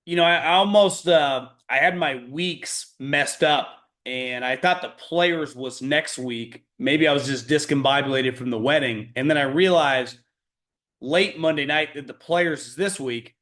I almost I had my weeks messed up, and I thought the players was next week. Maybe I was just discombobulated from the wedding, and then I realized late Monday night that the players is this week,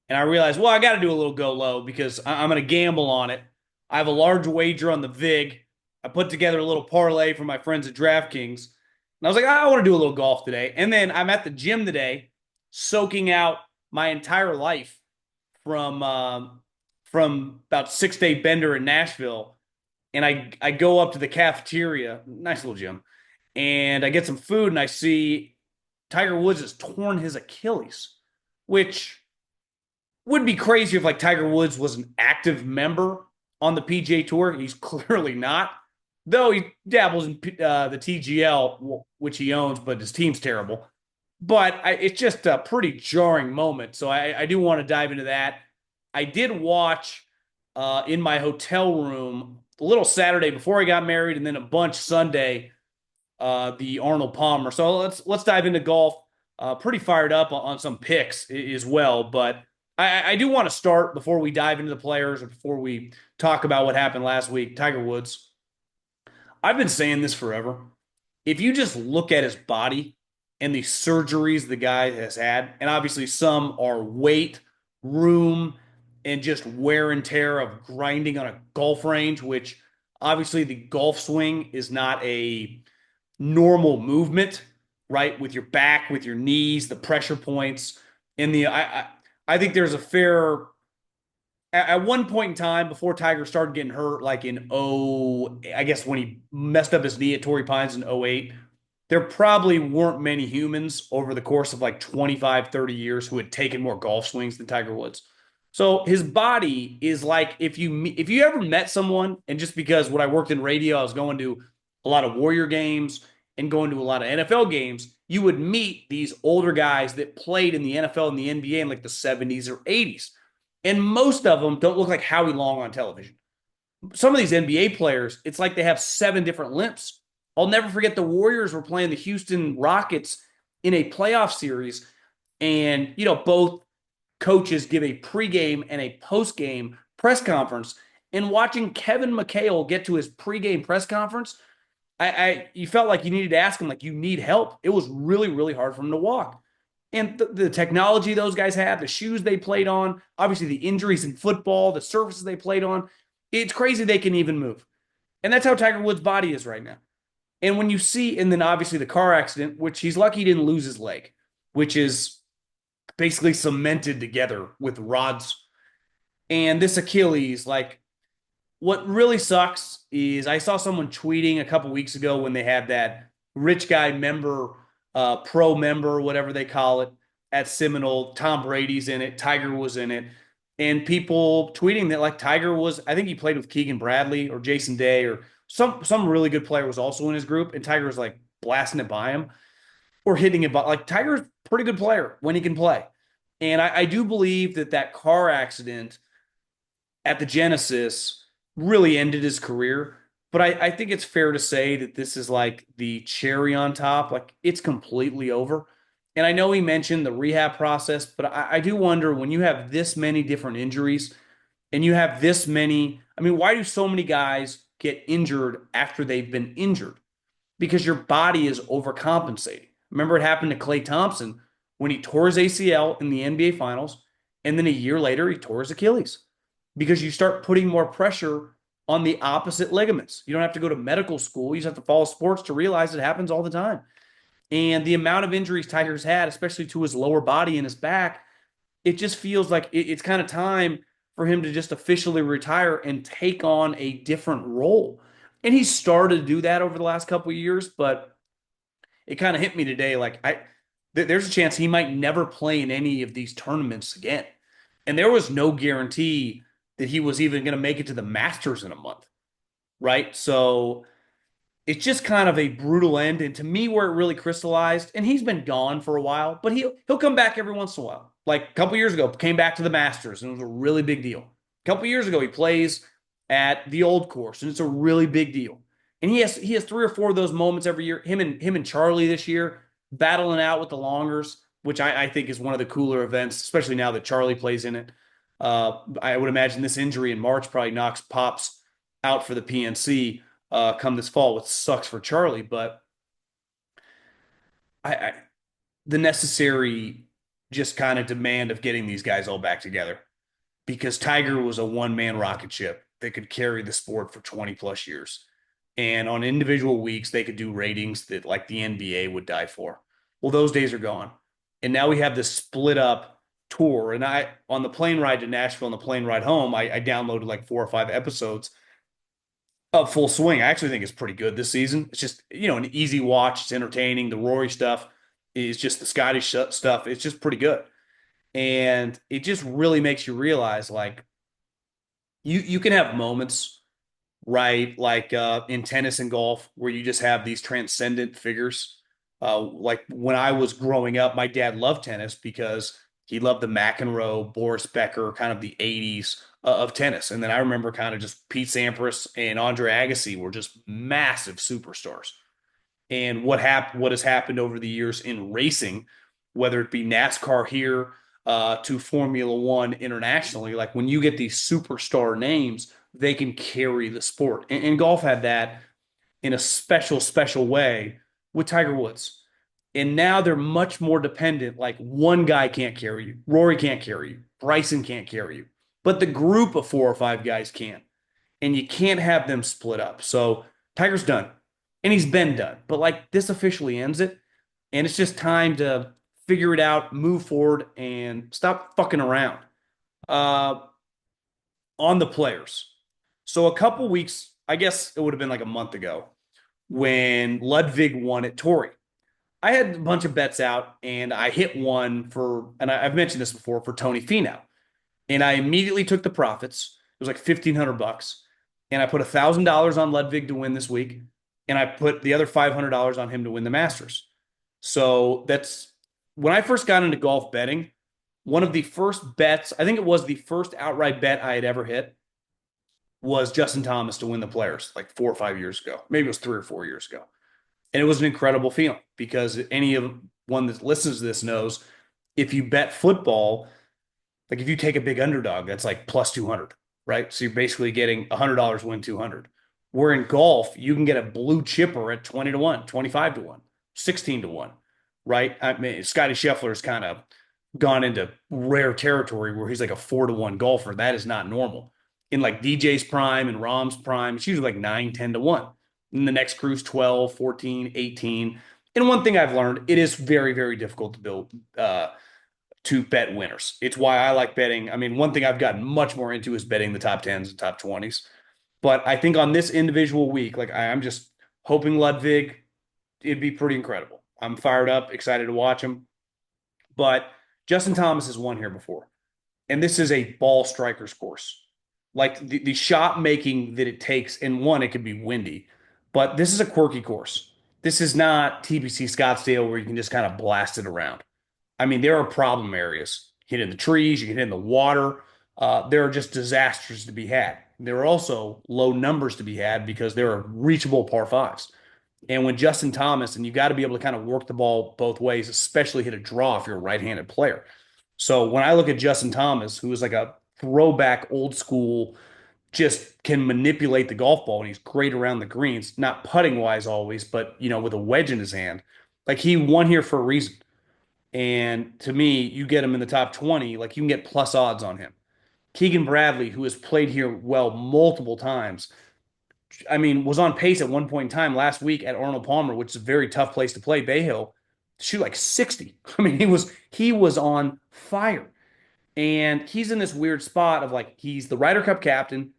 and I realized, well, I got to do a little go low because I'm going to gamble on it. I have a large wager on the VIG. I put together a little parlay for my friends at DraftKings, and I was like, I want to do a little golf today. And then I'm at the gym today, soaking out my entire life from from about 6 day bender in Nashville, and I go up to the cafeteria, nice little gym, and I get some food, and I see Tiger Woods has torn his Achilles, which would be crazy if like Tiger Woods was an active member on the PGA Tour. He's clearly not, though he dabbles in the TGL, which he owns, but his team's terrible. But it's just a pretty jarring moment. So I do want to dive into that. I did watch in my hotel room a little Saturday before I got married, and then a bunch Sunday, the Arnold Palmer. So let's dive into golf. Pretty fired up on some picks as well, but I do want to start before we dive into the players or before we talk about what happened last week. Tiger Woods. I've been saying this forever. If you just look at his body and the surgeries the guy has had, and obviously some are weight, room, and just wear and tear of grinding on a golf range, which obviously the golf swing is not a normal movement, right? With your back, with your knees, the pressure points, and I think there's a fair at one point in time before Tiger started getting hurt, like in I guess when he messed up his knee at Torrey Pines in '08, there probably weren't many humans over the course of like 25, 30 years who had taken more golf swings than Tiger Woods. So his body is like if you ever met someone, and just because when I worked in radio, I was going to a lot of Warrior games and going to a lot of NFL games, you would meet these older guys that played in the NFL and the NBA in like the 70s or 80s. And most of them don't look like Howie Long on television. Some of these NBA players, it's like they have 7 different limps. I'll never forget the Warriors were playing the Houston Rockets in a playoff series, and both coaches give a pregame and a postgame press conference. And watching Kevin McHale get to his pregame press conference, you felt like you needed to ask him, like, you need help. It was really, really hard for him to walk. And the technology those guys have, the shoes they played on, obviously the injuries in football, the surfaces they played on, it's crazy they can even move. And that's how Tiger Woods' body is right now. And when you see, and then obviously the car accident, which he's lucky he didn't lose his leg, which is basically cemented together with rods. And this Achilles, like, what really sucks is I saw someone tweeting a couple weeks ago when they had that rich guy member, pro member, whatever they call it, at Seminole. Tom Brady's in it, Tiger was in it, and people tweeting that like Tiger was, I think he played with Keegan Bradley or Jason Day or some really good player was also in his group, and Tiger was like blasting it by him or hitting it by like Tiger's a pretty good player when he can play. And I do believe that that car accident at the Genesis really ended his career. But I think it's fair to say that this is like the cherry on top. Like it's completely over. And I know he mentioned the rehab process, but I do wonder when you have this many different injuries and you have this many. I mean, why do so many guys get injured after they've been injured? Because your body is overcompensating. Remember, it happened to Klay Thompson when he tore his ACL in the NBA Finals, and then a year later, he tore his Achilles because you start putting more pressure on the opposite ligaments. You don't have to go to medical school. You just have to follow sports to realize it happens all the time. And the amount of injuries Tiger's had, especially to his lower body and his back, it just feels like it's kind of time for him to just officially retire and take on a different role. And he started to do that over the last couple of years, but it kind of hit me today. Like there's a chance he might never play in any of these tournaments again. And there was no guarantee that he was even going to make it to the Masters in a month, right? So it's just kind of a brutal end. And to me, where it really crystallized, and he's been gone for a while, but he'll come back every once in a while. Like a couple years ago, came back to the Masters, and it was a really big deal. A couple years ago, he plays at the old course, and it's a really big deal. And he has 3 or 4 of those moments every year. Him and Charlie this year battling out with the longers, which I think is one of the cooler events, especially now that Charlie plays in it. I would imagine this injury in March probably knocks Pops out for the PNC come this fall, which sucks for Charlie. But I the necessary just kind of demand of getting these guys all back together because Tiger was a one man rocket ship that could carry the sport for 20 plus years. And on individual weeks, they could do ratings that like the NBA would die for. Well, those days are gone. And now we have this split up tour. And on the plane ride to Nashville and the plane ride home, I downloaded like 4 or 5 episodes of Full Swing. I actually think it's pretty good this season. It's just, an easy watch. It's entertaining. The Rory stuff is just the Scottish stuff. It's just pretty good. And it just really makes you realize like you can have moments, right? Like in tennis and golf where you just have these transcendent figures. Like when I was growing up, my dad loved tennis because he loved the McEnroe, Boris Becker, kind of the 80s of tennis. And then I remember kind of just Pete Sampras and Andre Agassi were just massive superstars. And what has happened over the years in racing, whether it be NASCAR here to Formula One internationally, like when you get these superstar names, they can carry the sport. And golf had that in a special way with Tiger Woods. And now they're much more dependent. Like one guy can't carry you, Rory can't carry you, Bryson can't carry you, but the group of 4 or 5 guys can, and you can't have them split up. So Tiger's done, and he's been done. But like this officially ends it, and it's just time to figure it out, move forward, and stop fucking around. Uh, on the players. So a couple weeks, I guess it would have been like a month ago, when Ludwig won at Torrey. I had a bunch of bets out, and I hit one for, and I've mentioned this before, for Tony Finau, and I immediately took the profits. It was like $1,500, and I put $1,000 on Ludwig to win this week, and I put the other $500 on him to win the Masters. So that's when I first got into golf betting. One of the first bets, I think it was the first outright bet I had ever hit, was Justin Thomas to win the Players like 4 or 5 years ago. Maybe it was 3 or 4 years ago. And it was an incredible feeling because any of one that listens to this knows if you bet football, like if you take a big underdog, that's like plus 200, right? So you're basically getting $100 win 200. Where in golf, you can get a blue chipper at 20 to 1, 25 to 1, 16 to 1, right? I mean, Scotty Scheffler's kind of gone into rare territory where he's like a 4 to 1 golfer. That is not normal. In like DJ's prime and Rom's prime, it's usually like 9, 10 to 1. And the next crew's 12, 14, 18. And one thing I've learned, it is very difficult to build to bet winners. It's why I like betting. I mean, one thing I've gotten much more into is betting the top 10s and top 20s. But I think on this individual week, like I'm just hoping Ludwig, it'd be pretty incredible. I'm fired up, excited to watch him. But Justin Thomas has won here before. And this is a ball striker's course. Like the shot making that it takes, and one, it could be windy, but this is a quirky course. This is not TPC Scottsdale where you can just kind of blast it around. I mean, there are problem areas. Hit in the trees, you can hit in the water. There are just disasters to be had. There are also low numbers to be had because there are reachable par fives. And when Justin Thomas, and you got to be able to kind of work the ball both ways, especially hit a draw if you're a right-handed player. So when I look at Justin Thomas, who is like a throwback old school, just can manipulate the golf ball and he's great around the greens, not putting wise always, but with a wedge in his hand. Like he won here for a reason. And to me, you get him in the top 20, like you can get plus odds on him. Keegan Bradley, who has played here well multiple times, I mean, was on pace at one point in time last week at Arnold Palmer, which is a very tough place to play, Bay Hill, to shoot like 60. I mean, he was on fire. And he's in this weird spot of like he's the Ryder Cup captain.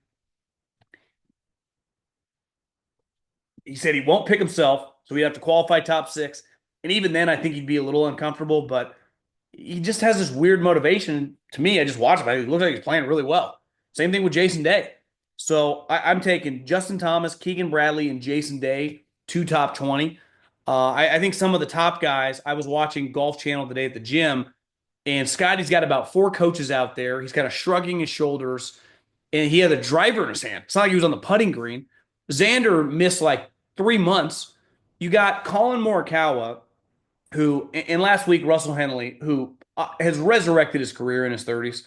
He said he won't pick himself, so he'd have to qualify top six. And even then, I think he'd be a little uncomfortable, but he just has this weird motivation. To me, I just watch him. It looks like he's playing really well. Same thing with Jason Day. So I'm taking Justin Thomas, Keegan Bradley, and Jason Day, two top 20. I think some of the top guys, I was watching Golf Channel today at the gym, and Scotty's got about 4 coaches out there. He's kind of shrugging his shoulders, and he had a driver in his hand. It's not like he was on the putting green. Xander missed like 3 months. You got Colin Morikawa, who, and last week, Russell Henley, who has resurrected his career in his 30s.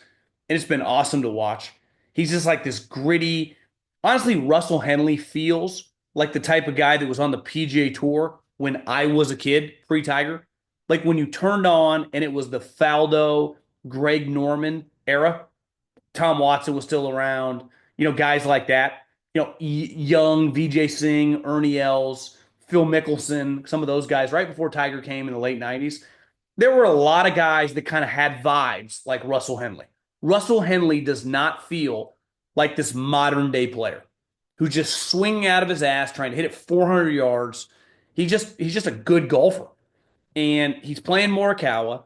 and it's been awesome to watch. He's just like this gritty. Honestly, Russell Henley feels like the type of guy that was on the PGA Tour when I was a kid, pre-Tiger. Like when you turned on and it was the Faldo, Greg Norman era. Tom Watson was still around, guys like that. Young VJ Singh, Ernie Els, Phil Mickelson, some of those guys right before Tiger came in the late 90s. There were a lot of guys that kind of had vibes like Russell Henley. Russell Henley does not feel like this modern day player who's just swinging out of his ass trying to hit it 400 yards. He's just a good golfer. And he's playing Morikawa.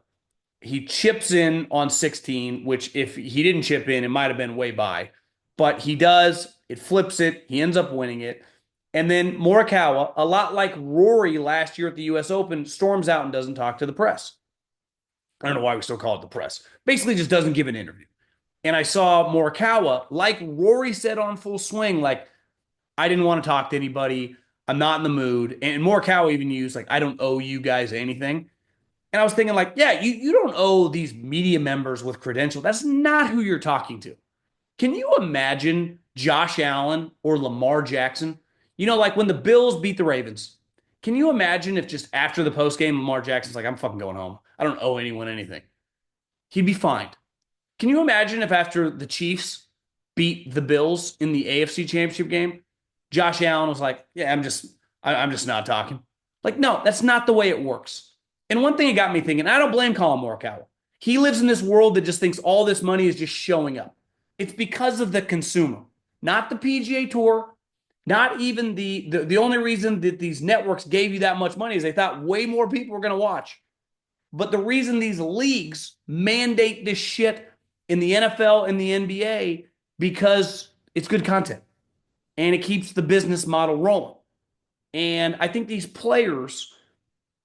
He chips in on 16, which if he didn't chip in, it might have been way by. But he does. It flips it. He ends up winning it. And then Morikawa, a lot like Rory last year at the U.S. Open, storms out and doesn't talk to the press. I don't know why we still call it the press. Basically, just doesn't give an interview. And I saw Morikawa, like Rory said on Full Swing, like, I didn't want to talk to anybody. I'm not in the mood. And Morikawa even used, like, I don't owe you guys anything. And I was thinking, like, yeah, you don't owe these media members with credentials. That's not who you're talking to. Can you imagine Josh Allen or Lamar Jackson? Like when the Bills beat the Ravens. Can you imagine if just after the post game, Lamar Jackson's like, I'm fucking going home. I don't owe anyone anything. He'd be fined. Can you imagine if after the Chiefs beat the Bills in the AFC Championship game, Josh Allen was like, yeah, I'm just not talking. Like, no, that's not the way it works. And one thing it got me thinking, I don't blame Colin Morikawa. He lives in this world that just thinks all this money is just showing up. It's because of the consumer, not the PGA Tour, not even the only reason that these networks gave you that much money is they thought way more people were going to watch. But the reason these leagues mandate this shit in the NFL and the NBA because it's good content and it keeps the business model rolling. And I think these players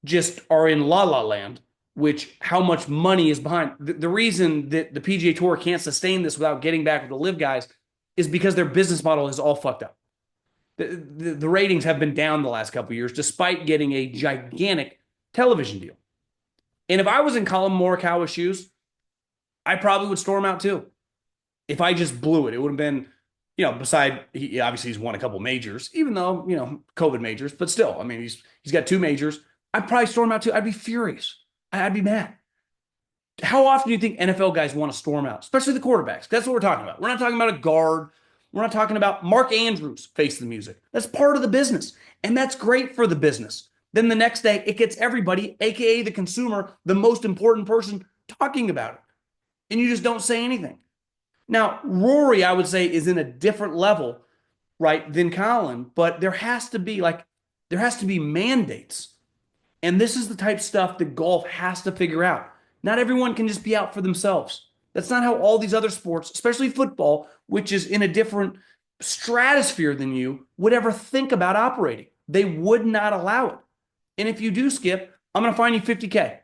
just are in la la land, which how much money is behind. The reason that the PGA Tour can't sustain this without getting back with the live guys is because their business model is all fucked up. The ratings have been down the last couple of years, despite getting a gigantic television deal. And if I was in Colin Morikawa's shoes, I probably would storm out too. If I just blew it, it would have been, beside obviously he's won a couple majors, even though COVID majors, but still, I mean he's got two majors. I'd probably storm out too. I'd be furious. I'd be mad. How often do you think NFL guys want to storm out, especially the quarterbacks? That's what we're talking about. We're not talking about a guard. We're not talking about Mark Andrews face the music. That's part of the business, and that's great for the business. Then the next day, it gets everybody, aka the consumer, the most important person, talking about it, and you just don't say anything. Now, Rory, I would say, is in a different level, right, than Colin, but there has to be mandates. And this is the type of stuff that golf has to figure out. Not everyone can just be out for themselves. That's not how all these other sports, especially football, which is in a different stratosphere than you, would ever think about operating. They would not allow it. And if you do, Skip, I'm going to fine you $50K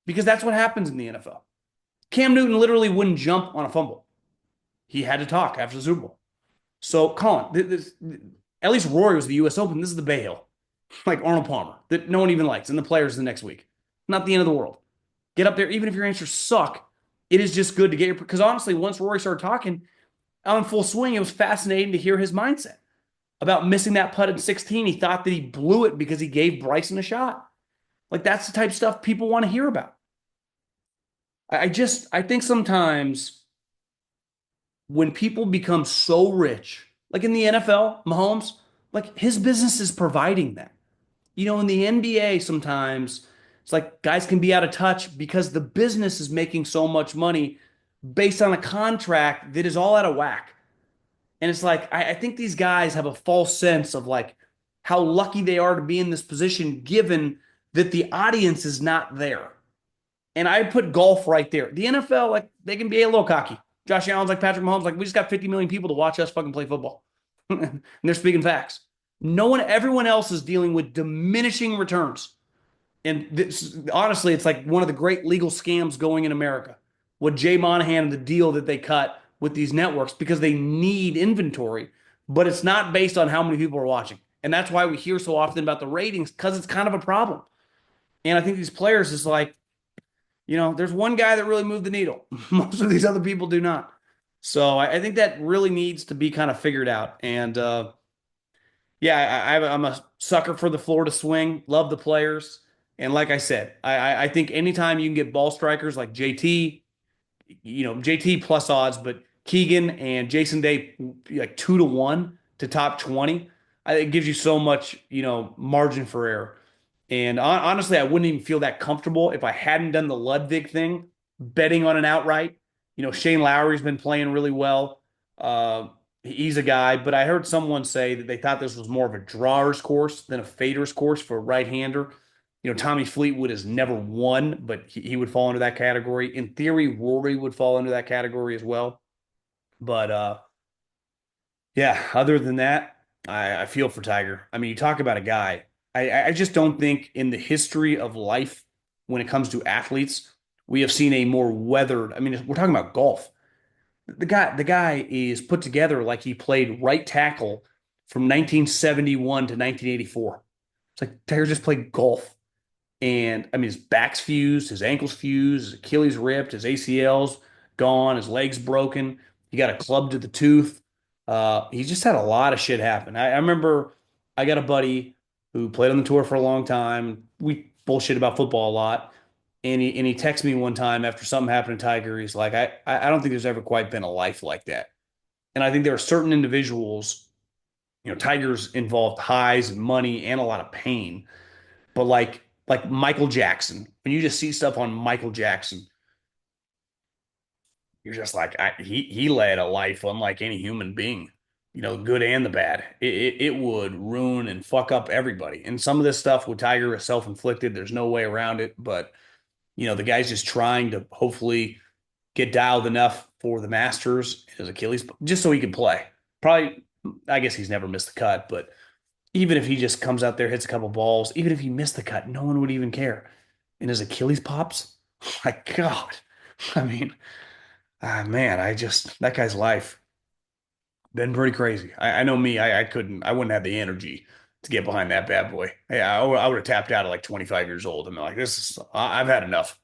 because that's what happens in the NFL. Cam Newton literally wouldn't jump on a fumble. He had to talk after the Super Bowl. So, Colin, at least Rory was the U.S. Open. This is the Bay Hill, like Arnold Palmer, that no one even likes, and the players the next week. Not the end of the world. Get up there, even if your answers suck. It is just good to get your, because honestly, once Rory started talking on Full Swing, it was fascinating to hear his mindset about missing that putt at 16. He thought that he blew it because he gave Bryson a shot. Like, that's the type of stuff people want to hear about. I think sometimes when people become so rich, like in the NFL, Mahomes, like his business is providing that. In the NBA, sometimes it's like guys can be out of touch because the business is making so much money based on a contract that is all out of whack. And it's like, I think these guys have a false sense of like how lucky they are to be in this position, given that the audience is not there. And I put golf right there. The NFL, like, they can be a little cocky. Josh Allen's like Patrick Mahomes, like, we just got 50 million people to watch us fucking play football. And they're speaking facts. Everyone else is dealing with diminishing returns. And this, honestly, it's like one of the great legal scams going in America. What Jay Monahan and the deal that they cut with these networks because they need inventory, but it's not based on how many people are watching. And that's why we hear so often about the ratings, because it's kind of a problem. And I think these players is like, there's one guy that really moved the needle. Most of these other people do not. So I think that really needs to be kind of figured out. And yeah, I'm a sucker for the Florida swing. Love the players. And like I said, I think anytime you can get ball strikers like JT, JT plus odds, but Keegan and Jason Day like 2-1 to top 20. It gives you so much, margin for error. And honestly, I wouldn't even feel that comfortable if I hadn't done the Ludwig thing, betting on an outright. Shane Lowry's been playing really well. He's a guy, but I heard someone say that they thought this was more of a drawer's course than a fader's course for a right-hander. Tommy Fleetwood has never won, but he would fall into that category. In theory, Rory would fall into that category as well. But yeah, other than that, I feel for Tiger. I mean, you talk about a guy. I just don't think in the history of life, when it comes to athletes, we have seen a more weathered. I mean, we're talking about golf. The guy is put together like he played right tackle from 1971 to 1984. It's like Tiger just played golf. And I mean, his back's fused, his ankle's fused, his Achilles ripped, his ACL's gone, his leg's broken. He got a club to the tooth. He just had a lot of shit happen. I remember I got a buddy who played on the tour for a long time. We bullshit about football a lot. And he texted me one time after something happened to Tiger. He's like, I don't think there's ever quite been a life like that. And I think there are certain individuals, Tiger's involved highs and money and a lot of pain. But like Michael Jackson, when you just see stuff on Michael Jackson, you're just like he led a life unlike any human being, the good and the bad. It would ruin and fuck up everybody. And some of this stuff with Tiger is self-inflicted. There's no way around it. But the guy's just trying to hopefully get dialed enough for the Masters, his Achilles, just so he can play. Probably, I guess he's never missed the cut, but even if he just comes out there, hits a couple balls, even if he missed the cut, no one would even care. And his Achilles pops, my God. I mean, man, that guy's life been pretty crazy. I know me, I couldn't, I wouldn't have the energy to get behind that bad boy. Yeah, I would have tapped out at like 25 years old. I'm like, I've had enough.